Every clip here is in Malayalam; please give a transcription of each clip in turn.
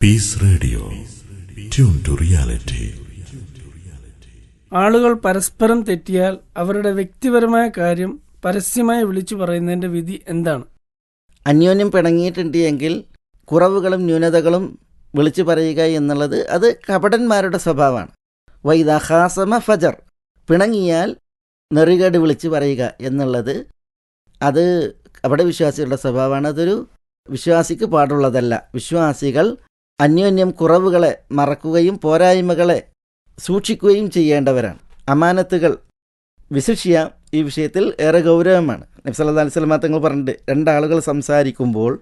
Piece radio, tune to reality. ആളുകൾ പരസ്പരം തെറ്റിയാൽ അവരുടെ വ്യക്തിപരമായ കാര്യം പരസ്യമായി വിളിച്ചു പറയുന്നതിൻ്റെ വിധി എന്താണ്? അന്യോന്യം പിണങ്ങിയിട്ടുണ്ട് എങ്കിൽ കുറവുകളും ന്യൂനതകളും വിളിച്ചു പറയുക എന്നുള്ളത് അത് കപടന്മാരുടെ സ്വഭാവമാണ്. വൈദാ ഖാസമ ഫജർ, പിണങ്ങിയാൽ നെറികേട് വിളിച്ചു പറയുക എന്നുള്ളത് അത് കപടവിശ്വാസികളുടെ സ്വഭാവമാണ്. അതൊരു വിശ്വാസിക്ക് പാടുള്ളതല്ല. വിശ്വാസികൾ അന്യോന്യം കുറവുകളെ മറക്കുകയും പോരായ്മകളെ സൂക്ഷിക്കുകയും ചെയ്യേണ്ടവരാണ്. അമാനത്തുകൾ വിശിഷ്യ ഈ വിഷയത്തിൽ ഏറെ ഗൗരവമാണ്. നബി സല്ലല്ലാഹു അലൈഹി വസല്ലം തങ്ങൾ പറഞ്ഞിട്ട്, രണ്ടാളുകൾ സംസാരിക്കുമ്പോൾ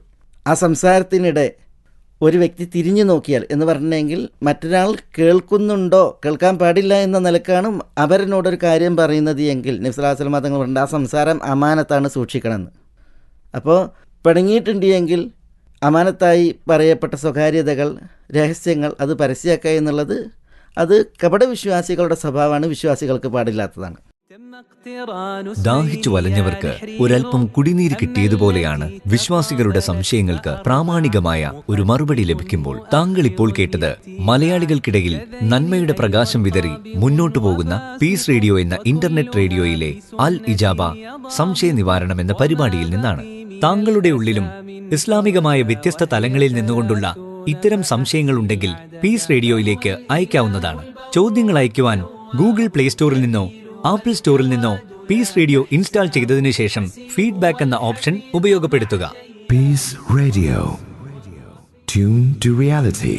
ആ സംസാരത്തിനിടെ ഒരു വ്യക്തി തിരിഞ്ഞു നോക്കിയാൽ എന്ന് പറഞ്ഞെങ്കിൽ മറ്റൊരാൾ കേൾക്കുന്നുണ്ടോ, കേൾക്കാൻ പാടില്ല എന്ന നിലക്കാണ് അവരനോടൊരു കാര്യം പറയുന്നത് എങ്കിൽ നബി സല്ലല്ലാഹു അലൈഹി വസല്ലം തങ്ങൾ പറഞ്ഞിട്ട് ആ സംസാരം അമാനത്താണ്, സൂക്ഷിക്കണമെന്ന്. അപ്പോൾ പിണങ്ങിയിട്ടുണ്ട് എങ്കിൽ അമാനത്തായി പറയപ്പെട്ട സ്വകാര്യതകൾ, രഹസ്യങ്ങൾ അത് പരസ്യമാക്കുക എന്നുള്ളത് അത് കപടവിശ്വാസികളുടെ സ്വഭാവമാണ്, വിശ്വാസികൾക്ക് പാടില്ലാത്തതാണ്. ദാഹിച്ചു വലഞ്ഞവർക്ക് ഒരൽപ്പം കുടിനീര് കിട്ടിയതുപോലെയാണ് വിശ്വാസികളുടെ സംശയങ്ങൾക്ക് പ്രാമാണികമായ ഒരു മറുപടി ലഭിക്കുമ്പോൾ. താങ്കൾ ഇപ്പോൾ കേട്ടത് മലയാളികൾക്കിടയിൽ നന്മയുടെ പ്രകാശം വിതറി മുന്നോട്ടു പോകുന്ന പീസ് റേഡിയോ എന്ന ഇന്റർനെറ്റ് റേഡിയോയിലെ അൽ ഇജാബ സംശയ നിവാരണം എന്ന പരിപാടിയിൽ നിന്നാണ്. താങ്കളുടെ ഉള്ളിലും ഇസ്ലാമികമായ വ്യത്യസ്ത തലങ്ങളിൽ നിന്നുകൊണ്ടുള്ള ഇത്തരം സംശയങ്ങളുണ്ടെങ്കിൽ പീസ് റേഡിയോയിലേക്ക് അയക്കാവുന്നതാണ്. ചോദ്യങ്ങൾ അയക്കുവാൻ ഗൂഗിൾ പ്ലേ സ്റ്റോറിൽ നിന്നോ ആപ്പിൾ സ്റ്റോറിൽ നിന്നോ പീസ് റേഡിയോ ഇൻസ്റ്റാൾ ചെയ്തതിനു ശേഷം ഫീഡ്ബാക്ക് എന്ന ഓപ്ഷൻ ഉപയോഗപ്പെടുത്തുക. Peace radio, tune to reality.